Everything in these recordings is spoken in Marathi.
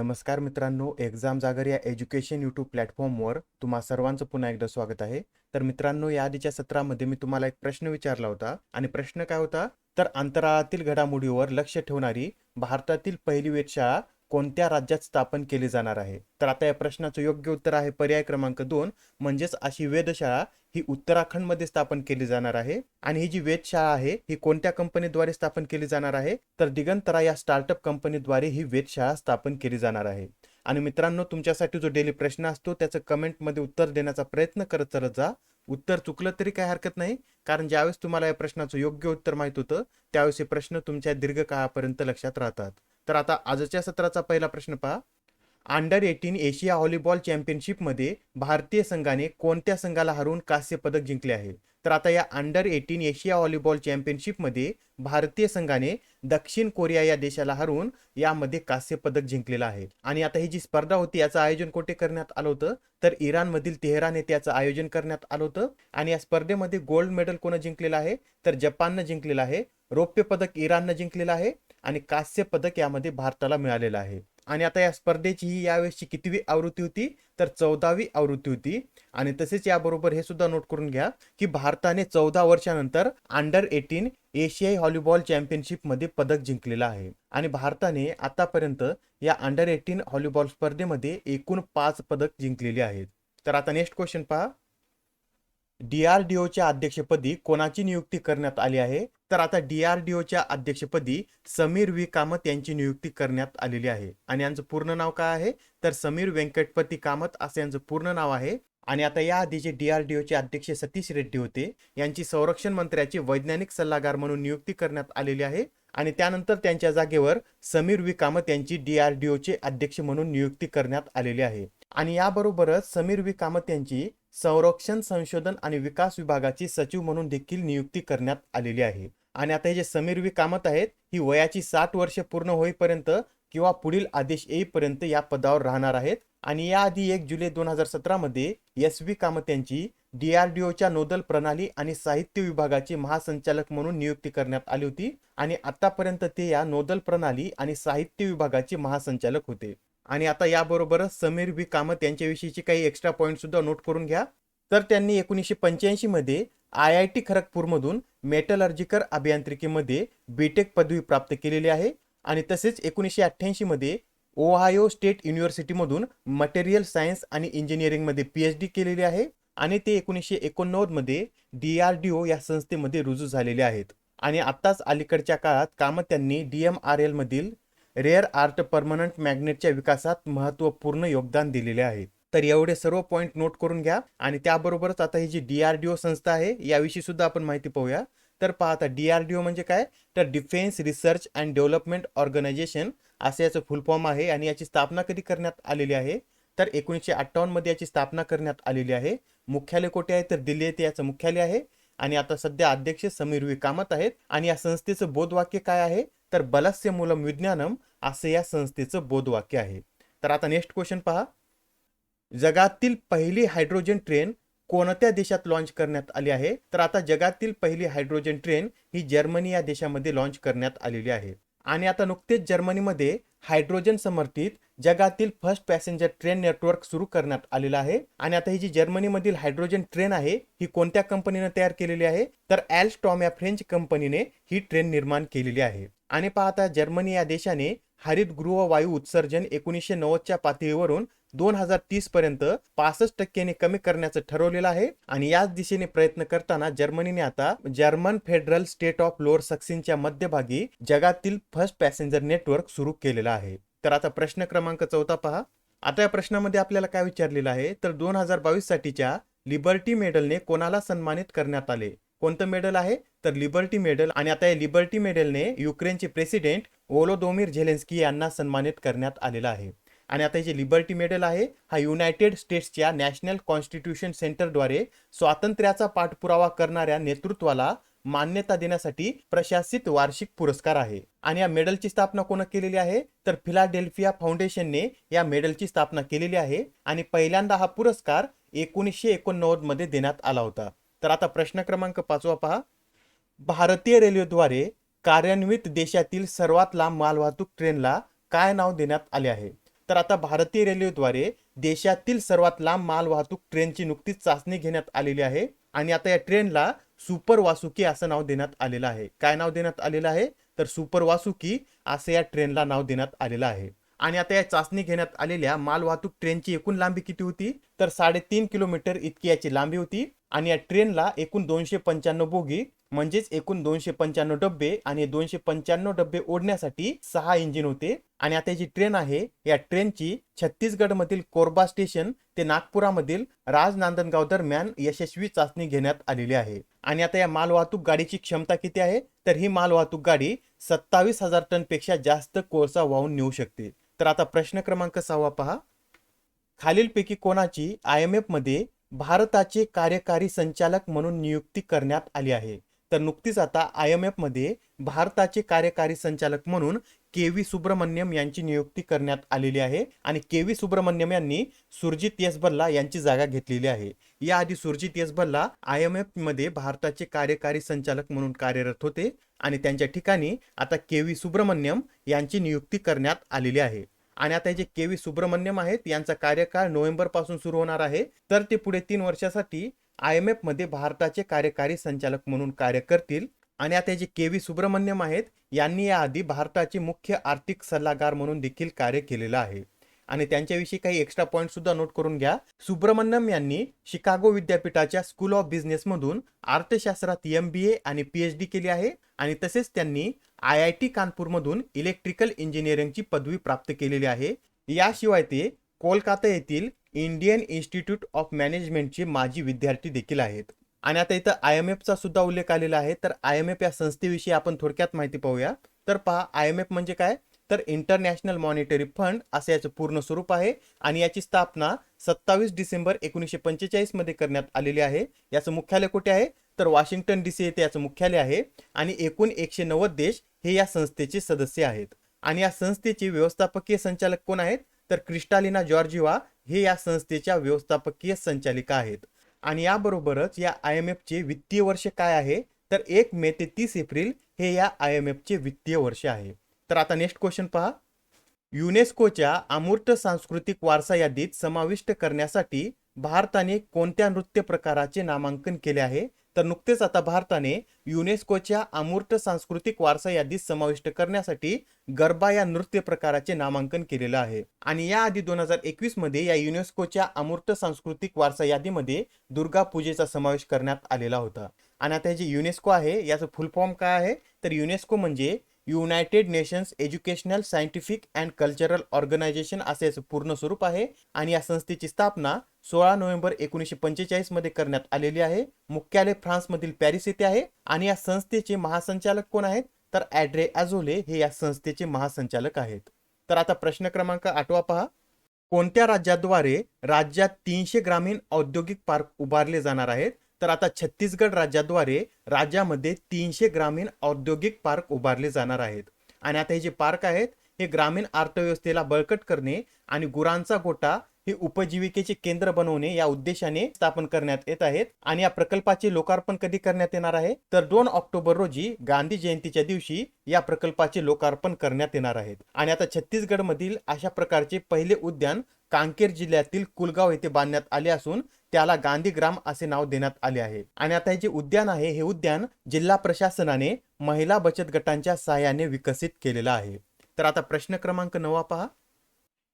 नमस्कार मित्रांनो, एक्झाम जागर या एज्युकेशन यूट्यूब प्लॅटफॉर्मवर तुम्हा सर्वांचं पुन्हा एकदा स्वागत आहे. तर मित्रांनो, या आधीच्या सत्रामध्ये मी तुम्हाला एक प्रश्न विचारला होता आणि प्रश्न काय होता, तर अंतराळातील घडामोडीवर लक्ष ठेवणारी भारतातील पहिली वेधशाळा कोणत्या राज्यात स्थापन केली जाणार आहे? तर आता या प्रश्नाचं योग्य उत्तर आहे पर्याय क्रमांक 2, म्हणजेच अशी वेधशाळा ही उत्तराखंडमध्ये स्थापन केली जाणार आहे. आणि ही जी वेधशाळा आहे ही कोणत्या कंपनीद्वारे स्थापन केली जाणार आहे? तर दिगंतरा या स्टार्टअप कंपनीद्वारे ही वेधशाळा स्थापन केली जाणार आहे. आणि मित्रांनो, तुमच्यासाठी जो डेली प्रश्न असतो त्याचं कमेंटमध्ये उत्तर देण्याचा प्रयत्न करत चालत जा. उत्तर चुकलं तरी काही हरकत नाही, कारण ज्यावेळेस तुम्हाला या प्रश्नाचं योग्य उत्तर माहित होतं त्यावेळेस हे प्रश्न तुमच्या दीर्घकाळापर्यंत लक्षात राहतात. तर आता आजच्या सत्राचा पहिला प्रश्न पहा. अंडर 18 एशिया व्हॉलीबॉल चॅम्पियनशिपमध्ये भारतीय संघाने कोणत्या संघाला हरवून कांस्य पदक जिंकले आहे? तर आता या अंडर 18 एशिया व्हॉलीबॉल चॅम्पियनशिपमध्ये भारतीय संघाने दक्षिण कोरिया या देशाला हरवून यामध्ये कांस्य पदक जिंकलेलं आहे. आणि आता ही जी स्पर्धा होती याचं आयोजन कुठे करण्यात आलं होतं? तर इराणमधील तेहरान येथे याचं आयोजन करण्यात आलं होतं. आणि या स्पर्धेमध्ये गोल्ड मेडल कोण जिंकलेलं आहे? तर जपाननं जिंकलेलं आहे. रौप्य पदक इराणनं जिंकलेलं आहे आणि कांस्य पदक यामध्ये भारताला मिळालेलं आहे. आणि आता या स्पर्धेची ही यावेळेसची कितवी आवृत्ती होती? तर 14वी आवृत्ती होती. आणि तसेच याबरोबर हे सुद्धा नोट करून घ्या की भारताने 14 वर्षानंतर अंडर 18 एशियाई व्हॉलीबॉल चॅम्पियनशिपमध्ये पदक जिंकलेलं आहे. आणि भारताने आतापर्यंत या अंडर 18 व्हॉलीबॉल स्पर्धेमध्ये एकूण 5 पदक जिंकलेली आहेत. तर आता नेक्स्ट क्वेश्चन पहा. DRDOच्या अध्यक्षपदी कोणाची नियुक्ती करण्यात आली आहे? तर आता DRDOच्या अध्यक्षपदी समीर व्ही कामत यांची नियुक्ती करण्यात आलेली आहे. आणि यांचं पूर्ण नाव काय आहे? तर समीर व्यंकटपती कामत असं यांचं पूर्ण नाव आहे. आणि आता या आधी जे DRDOचे अध्यक्ष सतीश रेड्डी होते यांची संरक्षण मंत्र्याचे वैज्ञानिक सल्लागार म्हणून नियुक्ती करण्यात आलेली आहे. आणि त्यानंतर त्यांच्या जागेवर समीर व्ही कामत यांची DRDOचे अध्यक्ष म्हणून नियुक्ती करण्यात आलेली आहे. आणि याबरोबरच समीर व्ही कामत यांची संरक्षण संशोधन आणि विकास विभागाची सचिव म्हणून देखील नियुक्ती करण्यात आलेली आहे. आणि आता हे जे समीर व्ही कामत आहेत ही वयाची 60 वर्षे पूर्ण होईपर्यंत किंवा पुढील आदेश येईपर्यंत या पदावर राहणार आहेत. आणि याआधी 1 जुलै 2017 मध्ये SV कामत यांची DRDOच्या नोडल प्रणाली आणि साहित्य विभागाचे महासंचालक म्हणून नियुक्ती करण्यात आली होती. आणि आतापर्यंत ते या नोडल प्रणाली आणि साहित्य विभागाचे महासंचालक होते. आणि आता याबरोबरच समीर व्ही कामत यांच्याविषयीची काही एक्स्ट्रा पॉईंट सुद्धा नोट करून घ्या. तर त्यांनी 1985 मध्ये IIT खरगपूरमधून मेटलर्जिकल अभियांत्रिकीमध्ये बीटेक पदवी प्राप्त केलेली आहे. आणि तसेच 1988 मध्ये ओहायो स्टेट युनिव्हर्सिटीमधून मटेरियल सायन्स आणि इंजिनिअरिंगमध्ये PhD केलेली आहे. आणि ते 1989 मध्ये DRDO या संस्थेमध्ये रुजू झालेले आहेत. आणि आताच अलीकडच्या काळात कामत यांनी DMRL मधील रेअर अर्थ परमनंट मॅग्नेटच्या विकासात महत्त्वपूर्ण योगदान दिलेले आहे. तर एवढे सर्व पॉईंट नोट करून घ्या. आणि त्याबरोबरच आता ही जी DRDO संस्था आहे याविषयी सुद्धा आपण माहिती पाहूया. तर पहा, आता DRDO म्हणजे काय? तर defence research and development organisation असे याचं फुल फॉर्म आहे. आणि याची स्थापना कधी करण्यात आलेली आहे? तर 1958 मध्ये याची स्थापना करण्यात आलेली आहे. मुख्यालय कुठे आहे? तर दिल्ली येथे याचं मुख्यालय आहे. आणि आता सध्या अध्यक्ष समीर व्ही कामत आहेत. आणि या संस्थेचं बोधवाक्य काय आहे? तर बलस्य मूलम विज्ञानम असे या संस्थेचं बोधवाक्य आहे. तर आता नेक्स्ट क्वेश्चन पहा. जगातील पहिली हायड्रोजन ट्रेन कोणत्या देशात लॉन्च करण्यात आली आहे? तर आता जगातील पहिली हायड्रोजन ट्रेन ही जर्मनी या देशामध्ये लॉन्च करण्यात आलेली आहे. आणि आता नुकतेच जर्मनीमध्ये हायड्रोजन समर्थित जगातील फर्स्ट पॅसेंजर ट्रेन नेटवर्क सुरू करण्यात आलेलं आहे. आणि आता ही जी जर्मनीमधील हायड्रोजन ट्रेन आहे ही कोणत्या कंपनीने तयार केलेली आहे? तर अल्स्टॉम या फ्रेंच कंपनीने ही ट्रेन निर्माण केलेली आहे. आणि पाहता जर्मनी या देशाने हरितगृह वायू उत्सर्जन 1990च्या पातळीवरून 2030 पर्यंत 65% कमी करण्याचं ठरवलेलं आहे. आणि याच दिशेने प्रयत्न करताना जर्मनीने आता German federal state of lower सक्सिनच्या मध्यभागी जगातील फर्स्ट पॅसेंजर नेटवर्क सुरू केलेलं आहे. तर आता प्रश्न क्रमांक 14 पहा. आता या प्रश्नामध्ये आपल्याला काय विचारलेलं आहे? तर 2022 साठीच्या लिबर्टी मेडलने कोणाला सन्मानित करण्यात आले? कोणतं मेडल आहे? तर लिबर्टी मेडल. आणि आता या लिबर्टी मेडलने युक्रेनचे प्रेसिडेंट व्होलोदोमिर झेलेन्स्की यांना सन्मानित करण्यात आलेला आहे. आणि आता हे जे लिबर्टी मेडल आहे हा युनायटेड स्टेट्सच्या नॅशनल कॉन्स्टिट्यूशन सेंटरद्वारे स्वातंत्र्याचा पाठपुरावा करणाऱ्या नेतृत्वाला मान्यता देण्यासाठी प्रशासित वार्षिक पुरस्कार आहे. आणि या मेडलची स्थापना कोण केलेली आहे? तर फिलाडेल्फिया फाउंडेशनने या मेडलची स्थापना केलेली आहे. आणि पहिल्यांदा हा पुरस्कार 1989 मध्ये देण्यात आला होता. तर आता प्रश्न क्रमांक 5 पहा. भारतीय रेल्वेद्वारे कार्यान्वित देशातील सर्वात लांब मालवाहतूक ट्रेनला काय नाव देण्यात आले आहे? तर आता भारतीय रेल्वेद्वारे देशातील सर्वात लांब माल वाहतूक ट्रेनची नुकतीच चाचणी घेण्यात आलेली आहे आणि आता या ट्रेनला सुपर वासुकी असं नाव देण्यात आलेलं आहे. काय नाव देण्यात आलेलं आहे? तर सुपर वासुकी असं या ट्रेनला नाव देण्यात आलेलं आहे. आणि आता या चाचणी घेण्यात आलेल्या माल वाहतूक ट्रेनची एकूण लांबी किती होती? तर 3.5 किलोमीटर इतकी याची लांबी होती आणि या ट्रेनला एकूण 295 बोगी म्हणजेच एकूण 295 डब्बे आणि 295 डब्बे ओढण्यासाठी 6 इंजिन होते. आणि आता जी ट्रेन आहे या ट्रेनची छत्तीसगड मधील कोरबा स्टेशन ते नागपुरामधील राजनांदगाव दरम्यान यशस्वी चाचणी घेण्यात आलेली आहे. आणि आता या माल वाहतूक गाडीची क्षमता किती आहे? तर ही माल वाहतूक गाडी 27,000 टन पेक्षा जास्त कोळसा वाहून नेऊ शकते. तर आता प्रश्न क्रमांक 6 पहा. खालीलपैकी कोणाची IMF मध्ये भारताचे कार्यकारी संचालक म्हणून नियुक्ती करण्यात आली आहे? तर नुकतीच आता IMF मध्ये भारताचे कार्यकारी संचालक म्हणून KV सुब्रमण्यम यांची नियुक्ती करण्यात आलेली आहे आणि KV सुब्रमण्यम यांनी सुरजित एस भल्ला यांची जागा घेतलेली आहे. याआधी सुरजित एस भल्ला IMF मध्ये भारताचे कार्यकारी संचालक म्हणून कार्यरत होते आणि त्यांच्या ठिकाणी आता KV सुब्रमण्यम यांची नियुक्ती करण्यात आलेली आहे. आणि आता जे KV सुब्रमण्यम आहेत यांचा कार्यकाळ नोव्हेंबर पासून सुरू होणार आहे, तर ते पुढे 3 वर्षासाठी IMF मध्ये भारताचे कार्यकारी संचालक म्हणून कार्य करतील. आणि आता जे KV सुब्रमण्यम आहेत यांनी याआधी भारताचे मुख्य आर्थिक सल्लागार म्हणून देखील कार्य केलेलं आहे. आणि त्यांच्याविषयी काही एक्स्ट्रा पॉइंट सुद्धा नोट करून घ्या. सुब्रमण्यम यांनी शिकागो विद्यापीठाच्या स्कूल ऑफ बिझनेस मधून अर्थशास्त्रात MBA आणि PhD केली आहे आणि तसेच त्यांनी IIT कानपूर मधून इलेक्ट्रिकल इंजिनिअरिंगची पदवी प्राप्त केलेली आहे. याशिवाय ते कोलकाता येथील इंडियन इन्स्टिट्यूट ऑफ मॅनेजमेंटचे माजी विद्यार्थी देखील आहेत. आणि आता इथं IMF चा सुद्धा उल्लेख आलेला आहे. तर IMF या संस्थेविषयी आपण थोडक्यात माहिती पाहूया. तर पहा, IMF म्हणजे काय? तर इंटरनॅशनल मॉनिटरी फंड असं याचं पूर्ण स्वरूप आहे आणि याची स्थापना 27 डिसेंबर 1945 मध्ये करण्यात आलेली आहे. याचं मुख्यालय कुठे आहे? तर वॉशिंग्टन DC येथे याचं मुख्यालय आहे आणि एकूण 190 देश हे या संस्थेचे सदस्य आहेत. आणि या संस्थेचे व्यवस्थापकीय संचालक कोण आहेत? तर क्रिस्टालिना जॉर्जिवा हे या संस्थेच्या व्यवस्थापकीय संचालिका आहेत. आणि याबरोबरच या IMF चे वित्तीय वर्ष काय आहे? तर 1 मे ते 30 एप्रिल हे या IMF चे वित्तीय वर्ष आहे. तर आता नेक्स्ट क्वेश्चन पहा. युनेस्कोच्या अमूर्त सांस्कृतिक वारसा यादीत समाविष्ट करण्यासाठी भारताने कोणत्या नृत्य प्रकाराचे नामांकन केले आहे? तर नुकतेच आता भारताने युनेस्कोच्या अमूर्त सांस्कृतिक वारसा यादीत समाविष्ट करण्यासाठी गरबा या नृत्य प्रकाराचे नामांकन केलेलं आहे. आणि याआधी 2021 मध्ये या युनेस्कोच्या अमूर्त सांस्कृतिक वारसा यादीमध्ये दुर्गा पूजेचा समावेश करण्यात आलेला होता. आणि आता जे युनेस्को आहे याचं फुल फॉर्म काय आहे? तर युनेस्को म्हणजे United nations educational scientific and cultural organisation असे याचं पूर्ण स्वरूप आहे. आणि या संस्थेची स्थापना 16 नोव्हेंबर 1945 मध्ये करण्यात आलेली आहे. मुख्यालय फ्रान्स मधील पॅरिस येथे आहे. आणि या संस्थेचे महासंचालक कोण आहेत? तर ॲड्रे अझोले हे या संस्थेचे महासंचालक आहेत. तर आता प्रश्न क्रमांक 8 पहा. कोणत्या राज्याद्वारे राज्यात 300 ग्रामीण औद्योगिक पार्क उभारले जाणार आहेत? तर आता छत्तीसगड राज्याद्वारे राज्यामध्ये 300 ग्रामीण औद्योगिक पार्क उभारले जाणार आहेत. आणि आता हे जे पार्क आहेत हे ग्रामीण अर्थव्यवस्थेला बळकट करणे आणि गुरांचा गोठा हे उपजीविकेचे केंद्र बनवणे या उद्देशाने स्थापन करण्यात येत आहेत. आणि या प्रकल्पाचे लोकार्पण कधी करण्यात येणार आहे? तर 2 ऑक्टोबर रोजी गांधी जयंतीच्या दिवशी या प्रकल्पाचे लोकार्पण करण्यात येणार आहेत. आणि आता छत्तीसगड मधील अशा प्रकारचे पहिले उद्यान कांकेर जिल्ह्यातील कुलगाव येथे बांधण्यात आले असून त्याला गांधीग्राम असे नाव देण्यात आले आहे. आणि आता हे जे उद्यान आहे हे उद्यान जिल्हा प्रशासनाने महिला बचत गटांच्या सहाय्याने विकसित केलेलं आहे. तर आता प्रश्न क्रमांक 9 पहा.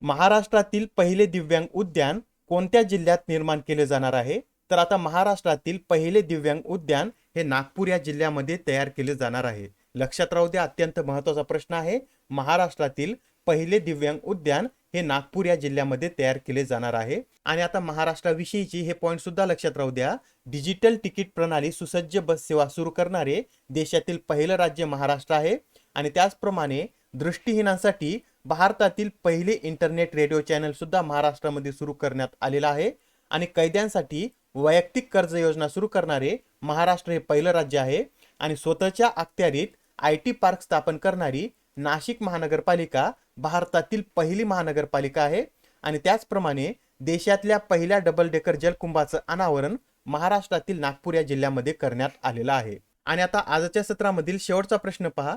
महाराष्ट्रातील पहिले दिव्यांग उद्यान कोणत्या जिल्ह्यात निर्माण केले जाणार आहे? तर आता महाराष्ट्रातील पहिले दिव्यांग उद्यान हे नागपूर या जिल्ह्यामध्ये तयार केले जाणार आहे. लक्षात राहू द्या, अत्यंत महत्त्वाचा प्रश्न आहे. महाराष्ट्रातील पहिले दिव्यांग उद्यान हे नागपूर या जिल्ह्यामध्ये तयार केले जाणार आहे. आणि आता महाराष्ट्राविषयीची हे पॉइंट सुद्धा लक्षात राहू द्या. डिजिटल तिकीट प्रणाली सुसज्ज बस सेवा सुरू करणारे देशातील पहिलं राज्य महाराष्ट्र आहे. आणि त्याचप्रमाणे दृष्टिहीनांसाठी भारतातील पहिले इंटरनेट रेडिओ चॅनल सुद्धा महाराष्ट्रामध्ये सुरू करण्यात आलेला आहे. आणि कैद्यांसाठी वैयक्तिक कर्ज योजना सुरू करणारे महाराष्ट्र हे पहिलं राज्य आहे. आणि स्वतःच्या अखत्यारीत IT पार्क स्थापन करणारी नाशिक महानगरपालिका भारतातील पहिली महानगरपालिका आहे. आणि त्याचप्रमाणे देशातल्या पहिल्या डबल डेकर जलकुंभाचं अनावरण महाराष्ट्रातील नागपूर या जिल्ह्यामध्ये करण्यात आलेलं आहे. आणि आता आजच्या सत्रामधील शेवटचा प्रश्न पहा.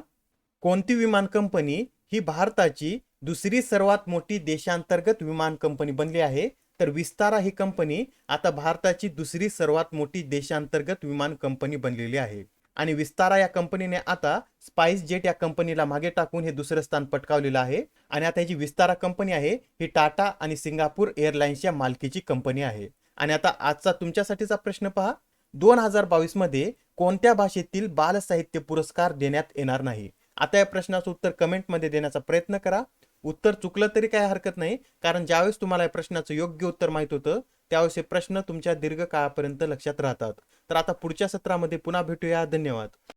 कोणती विमान कंपनी ही भारताची दुसरी सर्वात मोठी देशांतर्गत विमान कंपनी बनली आहे. तर विस्तारा ही कंपनी आता भारताची दुसरी सर्वात मोठी देशांतर्गत विमान कंपनी बनलेली आहे. आणि विस्तारा या कंपनीने आता स्पाइस जेट या कंपनीला मागे टाकून हे दुसरं स्थान पटकावलेलं आहे. आणि आता ही जी विस्तारा कंपनी आहे ही टाटा आणि सिंगापूर एअरलाइन्सच्या मालकीची कंपनी आहे. आणि आता आजचा तुमच्यासाठीचा प्रश्न पहा. 2022 मध्ये कोणत्या भाषेतील बालसाहित्य पुरस्कार देण्यात येणार नाही? आता या प्रश्नाचं उत्तर कमेंटमध्ये देण्याचा प्रयत्न करा. उत्तर चुकलं तरी काही हरकत नाही, कारण ज्यावेळेस तुम्हाला या प्रश्नाचं योग्य उत्तर माहित होतं त्यावेळेस हे प्रश्न तुमच्या दीर्घ काळापर्यंत लक्षात राहतात. तर आता पुढच्या सत्रामध्ये पुन्हा भेटूया. धन्यवाद.